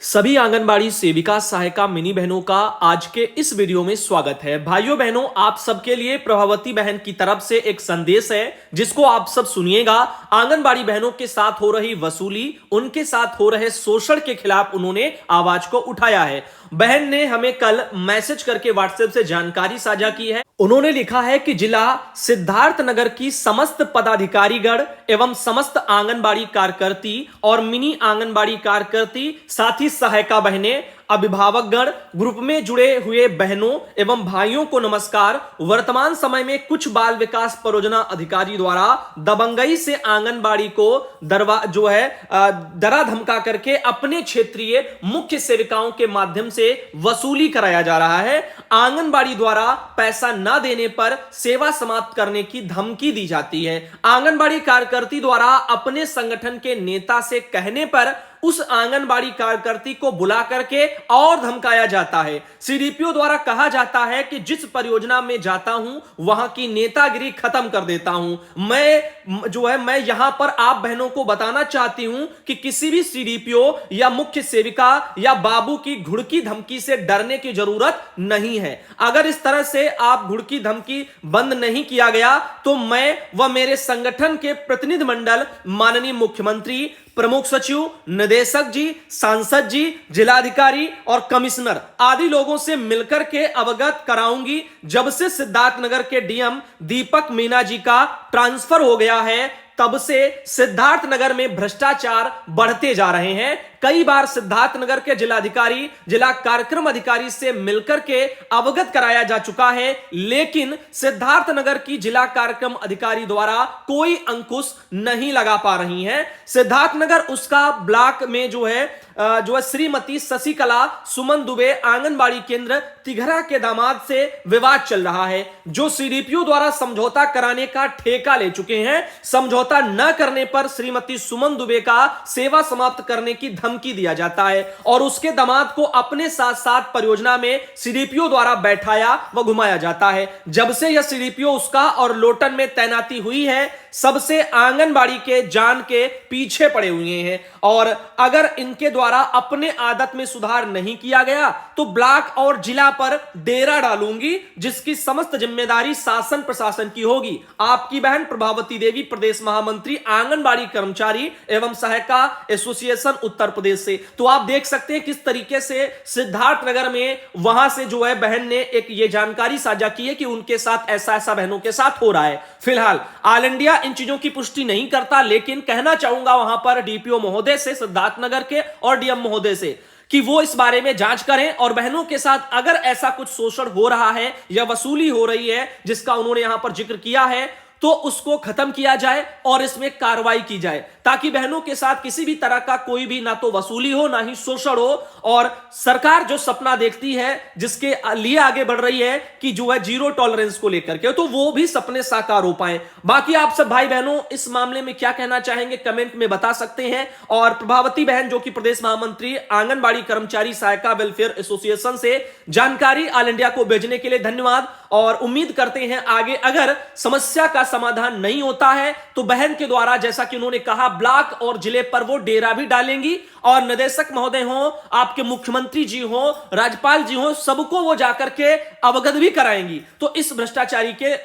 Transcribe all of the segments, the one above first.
सभी आंगनबाड़ी सेविका सहायिका मिनी बहनों का आज के इस वीडियो में स्वागत है। भाइयों बहनों, आप सबके लिए प्रभावती बहन की तरफ से एक संदेश है जिसको आप सब सुनिएगा। आंगनबाड़ी बहनों के साथ हो रही वसूली, उनके साथ हो रहे शोषण के खिलाफ उन्होंने आवाज को उठाया है। बहन ने हमें कल मैसेज करके व्हाट्सएप से जानकारी साझा की है। उन्होंने लिखा है कि जिला सिद्धार्थनगर की समस्त पदाधिकारीगण एवं समस्त आंगनबाड़ी कार्यकर्ती और मिनी आंगनबाड़ी कार्यकर्ती, साथ ही सहायिका बहनें, अभिभावकगण, ग्रुप में जुड़े हुए बहनों एवं भाइयों को नमस्कार। वर्तमान समय में कुछ बाल विकास परियोजना अधिकारी द्वारा दबंगई से आंगनबाड़ी को डरा धमका करके अपने क्षेत्रीय मुख्य सेविकाओं के माध्यम से वसूली कराया जा रहा है। आंगनबाड़ी द्वारा पैसा न देने पर सेवा समाप्त करने की धमकी दी जाती है। आंगनबाड़ी कार्यकर्ती द्वारा अपने संगठन के नेता से कहने पर उस आंगनबाड़ी कार्यकर्ती को बुला करके और धमकाया जाता है। सीडीपीओ द्वारा कहा जाता है कि जिस परियोजना में जाता हूं वहां की नेतागिरी खत्म कर देता हूं। मैं यहां पर आप बहनों को बताना चाहती हूं कि किसी भी सीडीपीओ या मुख्य सेविका या बाबू की घुड़की धमकी से डरने की जरूरत नहीं है। अगर इस तरह से आप घुड़की धमकी बंद नहीं किया गया तो मैं व मेरे संगठन के प्रतिनिधि मंडल, माननीय मुख्यमंत्री, प्रमुख सचिव, निदेशक जी, सांसद जी, जिलाधिकारी और कमिश्नर आदि लोगों से मिलकर के अवगत कराऊंगी। जब से सिद्धार्थनगर के डीएम दीपक मीना जी का ट्रांसफर हो गया है तब से सिद्धार्थनगर में भ्रष्टाचार बढ़ते जा रहे हैं। कई बार सिद्धार्थनगर के जिलाधिकारी, जिला कार्यक्रम अधिकारी से मिलकर के अवगत कराया जा चुका है, लेकिन सिद्धार्थनगर की जिला कार्यक्रम अधिकारी द्वारा कोई अंकुश नहीं लगा पा रही हैं। सिद्धार्थनगर उसका ब्लॉक में जो है श्रीमती शशिकला सुमन दुबे आंगनबाड़ी केंद्र तिघरा के दामाद से विवाद चल रहा है, जो सीडीपीओ द्वारा समझौता कराने का ठेका ले चुके हैं। समझौता न करने पर श्रीमती सुमन दुबे का सेवा समाप्त करने की धमकी दिया जाता है और उसके दामाद को अपने साथ साथ परियोजना में सीडीपीओ द्वारा बैठाया व घुमाया जाता है। जब से यह सीडीपीओ उसका और लोटन में तैनाती हुई है, सबसे आंगनबाड़ी के जान के पीछे पड़े हुए हैं और अगर इनके द्वारा अपने आदत में सुधार नहीं किया गया तो ब्लॉक और जिला पर डेरा डालूंगी, जिसकी समस्त जिम्मेदारी शासन प्रशासन की होगी। आपकी बहन प्रभावती देवी, प्रदेश महामंत्री आंगनबाड़ी कर्मचारी एवं सहायिका एसोसिएशन उत्तर प्रदेश से। तो आप देख सकते हैं किस तरीके से सिद्धार्थनगर में वहां से बहन ने एक ये जानकारी साझा की है कि उनके साथ ऐसा बहनों के साथ हो रहा है। फिलहाल ऑल इंडिया इन चीजों की पुष्टि नहीं करता, लेकिन कहना चाहूंगा वहां पर डीपीओ महोदय से, सिद्धार्थनगर के, और डीएम महोदय से कि वो इस बारे में जांच करें और बहनों के साथ अगर ऐसा कुछ शोषण हो रहा है या वसूली हो रही है जिसका उन्होंने यहां पर जिक्र किया है तो उसको खत्म किया जाए और इसमें कार्रवाई की जाए, ताकि बहनों के साथ किसी भी तरह का कोई भी ना तो वसूली हो ना ही शोषण हो। और सरकार जो सपना देखती है, जिसके लिए आगे बढ़ रही है कि जीरो टॉलरेंस को लेकर के, तो वो भी सपने साकार हो पाए। बाकी आप सब भाई बहनों इस मामले में क्या कहना चाहेंगे कमेंट में बता सकते हैं। और प्रभावती बहन जो कि प्रदेश महामंत्री आंगनबाड़ी कर्मचारी सहायिका वेलफेयर एसोसिएशन से जानकारी ऑल इंडिया को भेजने के लिए धन्यवाद। और उम्मीद करते हैं आगे अगर समस्या का समाधान नहीं होता है तो बहन के द्वारा, जैसा कि उन्होंने कहा, ब्लॉक और जिले पर वो डेरा भी डालेंगी और निदेशक महोदय हो, आपके मुख्यमंत्री जी हो, राज्यपाल जी हो, सबको वो जाकर के अवगत भी कराएंगी। तो इस भ्रष्टाचारी के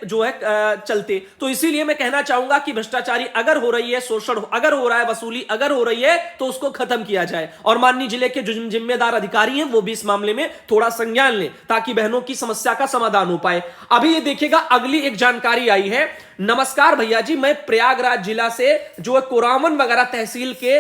चलते, तो इसीलिए मैं कहना चाहूंगा कि भ्रष्टाचारी अगर हो रही है, शोषण अगर हो रहा है, वसूली अगर हो रही है तो उसको खत्म किया जाए और माननीय जिले के जो जिम्मेदार अधिकारी हैं वो भी इस मामले में थोड़ा संज्ञान लें ताकि बहनों की समस्या का समाधान हो पाए। अभी ये देखिएगा, अगली एक जानकारी आई है। नमस्कार भैया जी, मैं प्रयागराज जिला से कोरामन वगैरह तहसील के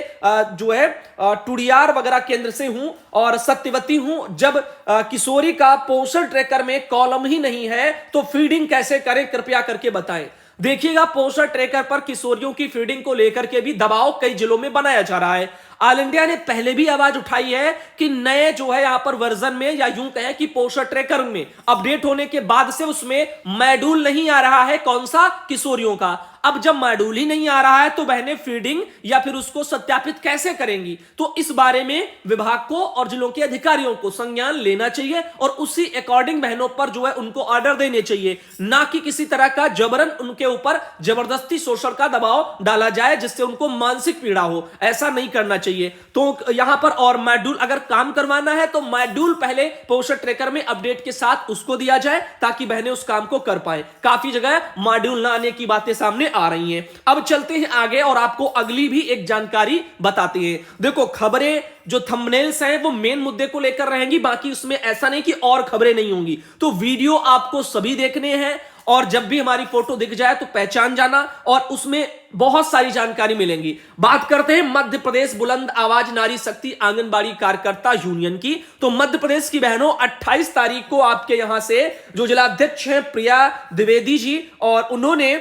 टुडियार वगैरह केंद्र से हूं और सत्यवती हूं। जब किशोरी का पोषण ट्रैकर में कॉलम ही नहीं है तो फीडिंग कैसे करें, कृपया करके बताएं। देखिएगा, पोषण ट्रैकर पर किशोरियों की फीडिंग को लेकर के भी दबाव कई जिलों में बनाया जा रहा है। ऑल इंडिया ने पहले भी आवाज उठाई है कि नए यहां पर वर्जन में, या यूं कहें कि पोषण ट्रैकर में अपडेट होने के बाद से उसमें मॉड्यूल नहीं आ रहा है, कौन सा, किशोरियों का। अब जब मॉड्यूल ही नहीं आ रहा है तो बहनें फीडिंग या फिर उसको सत्यापित कैसे करेंगी। तो इस बारे में विभाग को और जिलों के अधिकारियों को संज्ञान लेना चाहिए और उसी अकॉर्डिंग बहनों पर उनको ऑर्डर देने चाहिए, ना कि किसी तरह का जबरन उनके ऊपर जबरदस्ती शोषण का दबाव डाला जाए जिससे उनको मानसिक पीड़ा हो। ऐसा नहीं करना चाहिए। चाहिए। तो यहां पर और मॉड्यूल अगर काम करवाना है तो मॉड्यूल पहले पोषण ट्रैकर में अपडेट के साथ उसको दिया जाए ताकि बहनें उस काम को कर पाए। काफी जगह मॉड्यूल ना आने की बातें सामने आ रही हैं। अब चलते हैं आगे और आपको अगली भी एक जानकारी बताते हैं। देखो, खबरें जो थंबनेल्स हैं वो मेन मुद्दे को लेकर रहेंगी, बाकी उसमें ऐसा नहीं कि और खबरें नहीं होंगी। तो वीडियो आपको सभी देखने हैं और जब भी हमारी फोटो दिख जाए तो पहचान जाना और उसमें बहुत सारी जानकारी मिलेंगी। बात करते हैं मध्य प्रदेश बुलंद आवाज नारी शक्ति आंगनबाड़ी कार्यकर्ता यूनियन की। तो मध्य प्रदेश की बहनों 28 तारीख को आपके यहां से जो जिलाध्यक्ष हैं प्रिया द्विवेदी जी, और उन्होंने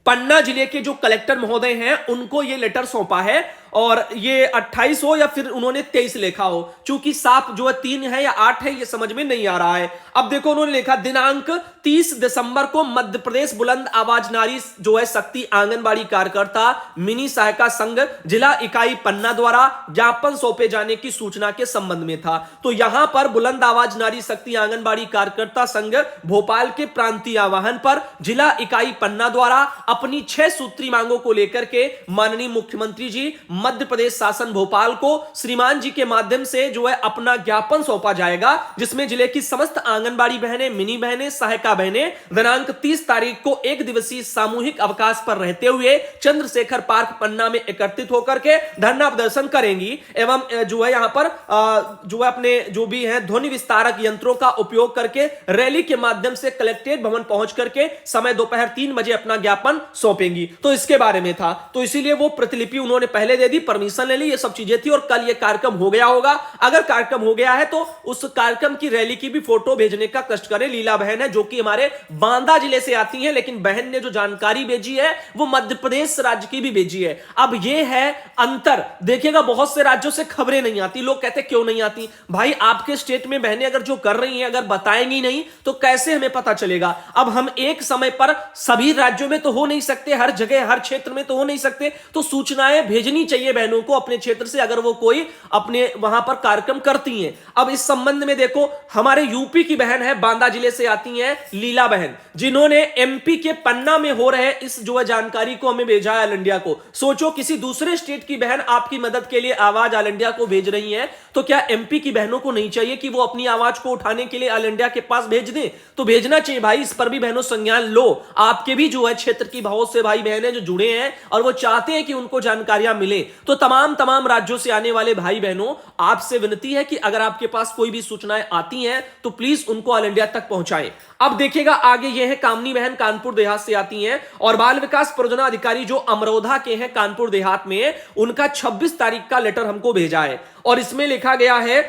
पन्ना जिले के जो कलेक्टर महोदय हैं उनको ये लेटर सौंपा है। और ये 28 हो या फिर उन्होंने 23 लिखा हो, चूंकि साफ जो है 3 है या 8 है ये समझ में नहीं आ रहा है। अब देखो, उन्होंने लिखा दिनांक 30 दिसंबर को मध्य प्रदेश बुलंद आवाज नारी जो है शक्ति आंगनबाड़ी कार्यकर्ता मिनी सहायता संघ जिला इकाई पन्ना द्वारा ज्ञापन सौंपे जाने की सूचना के संबंध में था। तो यहां पर बुलंद आवाज नारी शक्ति आंगनबाड़ी कार्यकर्ता संघ भोपाल के प्रांतीय आह्वान पर जिला इकाई पन्ना द्वारा अपनी 6 सूत्री मांगों को लेकर के माननीय मुख्यमंत्री जी मध्य प्रदेश शासन भोपाल को श्रीमान जी के माध्यम से जो है अपना ज्ञापन सौंपा जाएगा, जिसमें जिले की समस्त आंगनबाड़ी बहनें, मिनी बहनें, सहायिका बहनें दिनांक 30 तारीख को एक दिवसीय सामूहिक अवकाश पर रहते हुए चंद्रशेखर पार्क पन्ना में एकत्रित होकर के धरना प्रदर्शन करेंगी एवं जो है यहां पर जो है अपने जो भी है ध्वनि विस्तारक यंत्रों का उपयोग करके रैली के माध्यम से कलेक्ट्रेट भवन पहुंच करके समय दोपहर 3 बजे अपना ज्ञापन सौंपेंगी। तो इसके बारे में था, तो इसीलिए वो प्रतिलिपि उन्होंने पहले दे दी, परमिशन ले ली, ये सब चीजें थी और कल ये कार्यक्रम हो गया होगा। अगर कार्यक्रम हो गया है तो उस कार्यक्रम की रैली की भी फोटो भेजने का कष्ट करें। लीला बहन है जो कि हमारे बांदा जिले से आती है, लेकिन बहन ने जो जानकारी भेजी है वो मध्य प्रदेश राज्य की भी भेजी है। अब ये है अंतर, देखिएगा बहुत से राज्यों से खबरें नहीं आती, लोग कहते क्यों नहीं आती। भाई आपके स्टेट में बहनें अगर जो कर रही हैं अगर बताएंगी नहीं तो कैसे हमें पता चलेगा। अब हम एक समय पर सभी राज्यों में तो हो नहीं सकते, हर जगह हर क्षेत्र में तो हो नहीं सकते, तो सूचनाएं भेजनी चाहिए बहनों को अपने क्षेत्र से अगर वो कोई अपने वहां पर कार्यक्रम करती हैं। अब इस संबंध में देखो, हमारे यूपी की बहन है, बांदा जिले से आती हैं लीला बहन, जिन्होंने एमपी के पन्ना में हो रहे इस जो है जानकारी को हमें भेजा है ऑल इंडिया को। सोचो किसी दूसरे स्टेट की बहन आपकी मदद के लिए आवाज ऑल इंडिया को भेज रही है, तो क्या एमपी की बहनों को नहीं चाहिए कि वो अपनी आवाज को उठाने के लिए ऑल इंडिया के पास भेज दें? तो भेजना चाहिए भाई, इस पर भी बहनों संज्ञान लो। आपके भी जो है क्षेत्र की बहुत से भाई बहन जो जुड़े हैं और वो चाहते हैं कि उनको जानकारियां मिले। तो तमाम राज्यों से आने वाले भाई बहनों, आपसे विनती है कि अगर आपके पास कोई भी सूचनाएं आती हैं तो प्लीज उनको ऑल इंडिया तक पहुंचाएं। अब देखिएगा आगे ये है कामनी बहन, कानपुर देहात से आती हैं और बाल विकास परियोजना अधिकारी जो अमरोधा के हैं कानपुर देहात में, उनका 26 तारीख का लेटर हमको भेजा है और इसमें लिखा गया है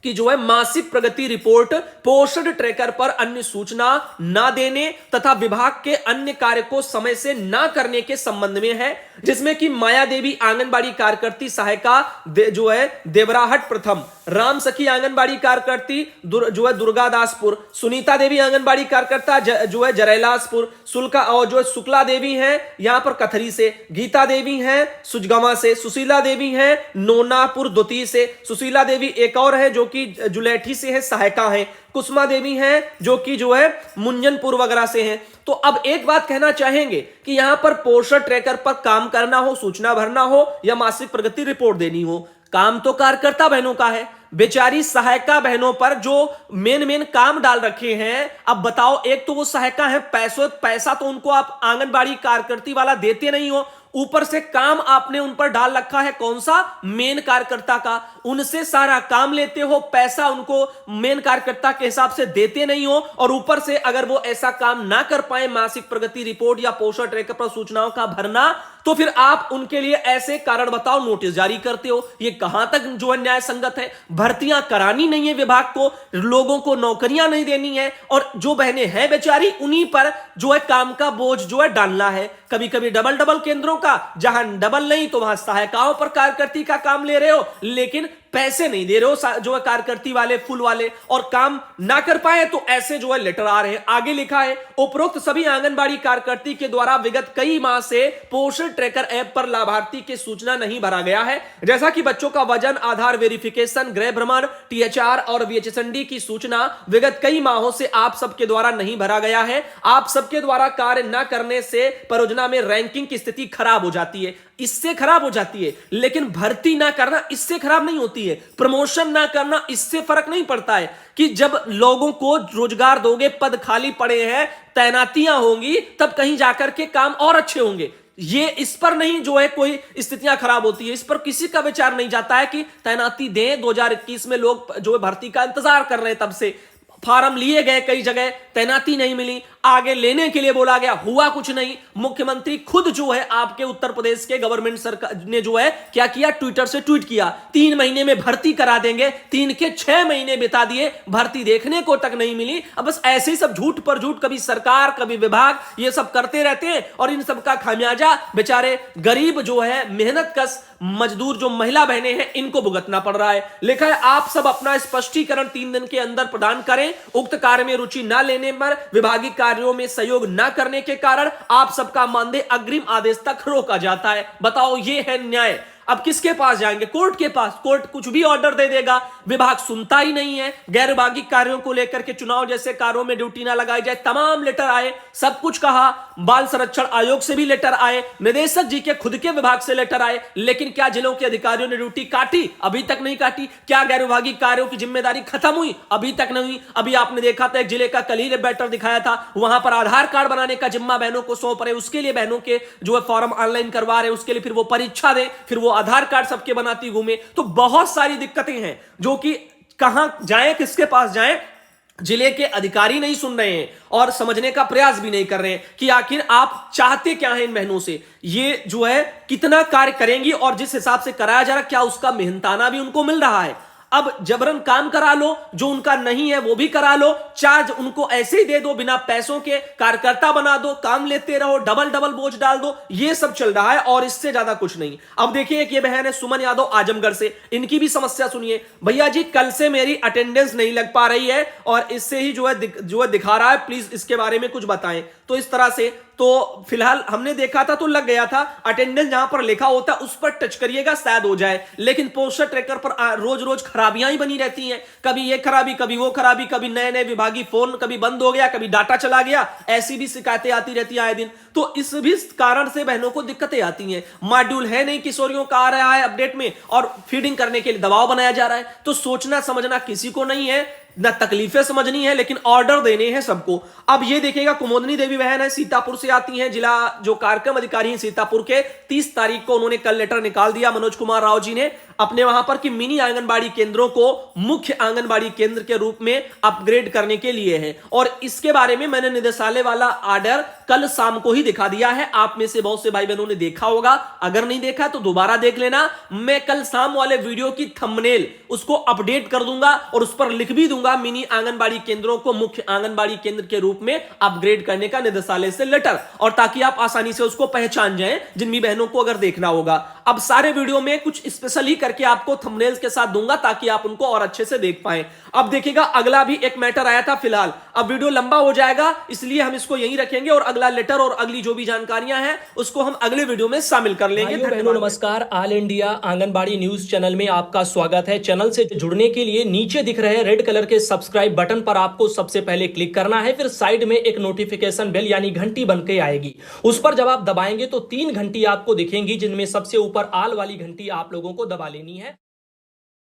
कि जो है मासिक प्रगति रिपोर्ट पोषण ट्रैकर पर अन्य सूचना ना देने तथा विभाग के अन्य कार्य को समय से ना करने के संबंध में है, जिसमें कि माया देवी आंगनबाड़ी कार्यकर्ती सहायिका जो है देवराहट प्रथम, राम सखी आंगनबाड़ी कार्यकर्ती जो है दुर्गादासपुर, सुनीता देवी आंगनबाड़ी कार्यकर्ता जो है जरैलासपुर, सुल्का और जो शुक्ला देवी हैं यहां पर कथरी से, गीता देवी हैं सुजगमा से, सुशीला देवी हैं नोनापुर द्वितीय से, सुशीला देवी एक और है जो कि जुलेठी से है, सहायिका है, कुसुमा देवी हैं जो कि जो है मुंजनपुर वगैरह से हैं। तो अब एक बात कहना चाहेंगे कि यहां पर पोषण ट्रैकर पर काम करना हो, सूचना भरना हो या मासिक प्रगति रिपोर्ट देनी हो, काम तो कार्यकर्ता बहनों का है। बेचारी सहायिका बहनों पर जो मेन काम डाल रखे हैं, अब बताओ, एक तो वो सहायिका है, पैसा तो उनको आप आंगनबाड़ी कार्यकर्ती वाला देते नहीं हो, ऊपर से काम आपने उन पर डाल रखा है कौन सा, मेन कार्यकर्ता का, उनसे सारा काम लेते हो, पैसा उनको मेन कार्यकर्ता के हिसाब से देते नहीं हो और ऊपर से अगर वो ऐसा काम ना कर पाए मासिक प्रगति रिपोर्ट या पोषण ट्रैकर पर सूचनाओं का भरना, तो फिर आप उनके लिए ऐसे कारण बताओ नोटिस जारी करते हो। ये कहां तक जो है न्याय संगत है? भर्तियां करानी नहीं है विभाग को, लोगों को नौकरियां नहीं देनी है और जो बहनें हैं बेचारी उन्हीं पर जो है काम का बोझ जो है डालना है। कभी कभी डबल केंद्रों का, जहां डबल नहीं तो वहां सहायिकाओं पर कार्यकर्ती का काम ले रहे हो, लेकिन पैसे नहीं दे रहे हो जो है कार्यकर्ती वाले फुल वाले, और काम ना कर पाए तो ऐसे जो है लेटर आ रहे हैं। आगे लिखा है उपरोक्त सभी आंगनबाड़ी कार्यकर्ती के द्वारा विगत कई माह से पोषण ट्रैकर ऐप पर लाभार्थी की सूचना नहीं भरा गया है, जैसा कि बच्चों का वजन, आधार वेरिफिकेशन, गृह भ्रमण, THR और VHSND की सूचना विगत कई माहों से आप सबके द्वारा नहीं भरा गया है। आप सबके द्वारा कार्य न करने से परियोजना में रैंकिंग की स्थिति खराब हो जाती है। इससे खराब हो जाती है, लेकिन भर्ती ना करना इससे खराब नहीं होती है, प्रमोशन ना करना इससे फर्क नहीं पड़ता है कि जब लोगों को रोजगार दोगे, पद खाली पड़े हैं, तैनातियां होंगी, तब कहीं जाकर के काम और अच्छे होंगे। ये इस पर नहीं जो है कोई स्थितियां खराब होती है, इस पर किसी का विचार नहीं जाता है कि तैनाती दें। 2021 में लोग जो है भर्ती का इंतजार कर रहे हैं, तब से फार्म लिए गए, कई जगह तैनाती नहीं मिली, आगे लेने के लिए बोला गया, हुआ कुछ नहीं। मुख्यमंत्री खुद जो है आपके उत्तर प्रदेश के गवर्नमेंट सरकार ने जो है क्या किया, ट्विटर से ट्वीट किया 3 महीने में भर्ती करा देंगे। 3 के 6 महीने बिता दिए, भर्ती देखने को तक नहीं मिली। अब बस ऐसे ही सब झूठ पर झूठ, कभी सरकार कभी विभाग, ये सब करते रहते हैं और इन सब का खामियाजा बेचारे गरीब जो है मेहनत कश मजदूर जो महिला बहनें हैं इनको भुगतना पड़ रहा है। लिखा है आप सब अपना स्पष्टीकरण 3 दिन के अंदर प्रदान करें। उक्त कार्य में रुचि न लेने पर, विभागीय कार्यों में सहयोग न करने के कारण आप सबका मानदेय अग्रिम आदेश तक रोका जाता है। बताओ, ये है न्याय। अब किसके पास जाएंगे? कोर्ट के पास। कोर्ट कुछ भी ऑर्डर दे देगा, विभाग सुनता ही नहीं है। गैर विभागीय कार्यों को लेकर के, चुनाव जैसे कार्यों में ड्यूटी ना लगाई जाए, तमाम लेटर आए, सब कुछ कहा। बाल संरक्षण आयोग से भी लेटर आए, निदेशक जी के खुद के विभाग से लेटर आए, लेकिन क्या जिलों के अधिकारियों ने ड्यूटी काटी? अभी तक नहीं काटी। क्या गैर विभागीय कार्यों की जिम्मेदारी खत्म हुई? अभी तक नहीं हुई। अभी आपने देखा था एक जिले का कलील बैटर दिखाया था, वहां पर आधार कार्ड बनाने का जिम्मा बहनों को सौंप रहे, उसके लिए बहनों के जो है फॉर्म ऑनलाइन करवा रहे, उसके लिए फिर वो परीक्षा दे, फिर वो आधार कार्ड सबके बनाती घूमे। तो बहुत सारी दिक्कतें हैं जो कि कहां जाएं, किसके पास जाएं, जिले के अधिकारी नहीं सुन रहे हैं और समझने का प्रयास भी नहीं कर रहे हैं कि आखिर आप चाहते क्या हैं इन बहनों से। ये जो है कितना कार्य करेंगी और जिस हिसाब से कराया जा रहा है, क्या उसका मेहनताना भी उनको मिल रहा है? अब जबरन काम करा लो, जो उनका नहीं है वो भी करा लो, चार्ज उनको ऐसे ही दे दो, बिना पैसों के कार्यकर्ता बना दो, काम लेते रहो, डबल डबल बोझ डाल दो। ये सब चल रहा है और इससे ज्यादा कुछ नहीं। अब देखिए एक ये बहन है सुमन यादव आजमगढ़ से, इनकी भी समस्या सुनिए। भैया जी, कल से मेरी अटेंडेंस नहीं लग पा रही है और इससे ही जो है दिखा रहा है, प्लीज इसके बारे में कुछ बताएं। तो इस तरह से तो फिलहाल हमने देखा था तो लग गया था, अटेंडेंस जहां पर लिखा होता है उस पर टच करिएगा शायद हो जाए, लेकिन पोस्टर ट्रैकर पर रोज रोज खराबियां ही बनी रहती हैं। कभी ये खराबी, कभी वो खराबी, कभी नए नए विभागीय फोन कभी बंद हो गया, कभी डाटा चला गया, ऐसी भी शिकायतें आती रहती हैं आए दिन। तो इस भी कारण से बहनों को दिक्कतें आती हैं। मॉड्यूल है नहीं, किशोरियों का आ रहा है अपडेट में और फीडिंग करने के लिए दबाव बनाया जा रहा है। तो सोचना समझना किसी को नहीं है, ना तकलीफें समझनी है, लेकिन ऑर्डर देने हैं सबको। अब ये देखिएगा, कुमोदनी देवी बहन है, सीतापुर से आती हैं, जिला जो कार्यक्रम अधिकारी हैं सीतापुर के, 30 तारीख को उन्होंने कल लेटर निकाल दिया मनोज कुमार राव जी ने अपने वहां पर कि मिनी आंगनबाड़ी केंद्रों को मुख्य आंगनबाड़ी केंद्र के रूप में अपग्रेड करने के लिए है। और इसके बारे में मैंने निदेशालय वाला ऑर्डर कल शाम को ही दिखा दिया है। आप में से बहुत से भाई बहनों ने देखा होगा, अगर नहीं देखा तो दोबारा देख लेना। मैं कल शाम वाले वीडियो की थंबनेल उसको अपडेट कर दूंगा और उस पर लिख भी दूंगा मिनी आंगनबाड़ी केंद्रों को मुख्य आंगनबाड़ी केंद्र के रूप में अपग्रेड करने का निदेशालय से लेटर, और ताकि आप आसानी से उसको पहचान जाएं जिन भी बहनों को अगर देखना होगा। अब सारे वीडियो में कुछ स्पेशल ही करके आपको थंबनेल्स के साथ दूंगा ताकि आप उनको और अच्छे से देख पाएं। अब देखिएगा, अगला भी एक मैटर आया था। फिलहाल अब वीडियो लंबा हो जाएगा, इसलिए हम इसको यहीं रखेंगे और अगला लेटर और अगली जो भी जानकारियां हैं उसको हम अगले वीडियो में शामिल कर लेंगे। बहनों नमस्कार, all India anganwadi news channel में आपका स्वागत है। चैनल से जुड़ने के लिए नीचे दिख रहे रेड कलर के सब्सक्राइब बटन पर आपको सबसे पहले क्लिक करना है, फिर साइड में एक नोटिफिकेशन बेल यानी घंटी बनके आएगी, उस पर जब आप दबाएंगे तो 3 घंटी आपको दिखेंगी, जिनमें सबसे ऊपर ऑल वाली घंटी आप लोगों को दबा लेनी है।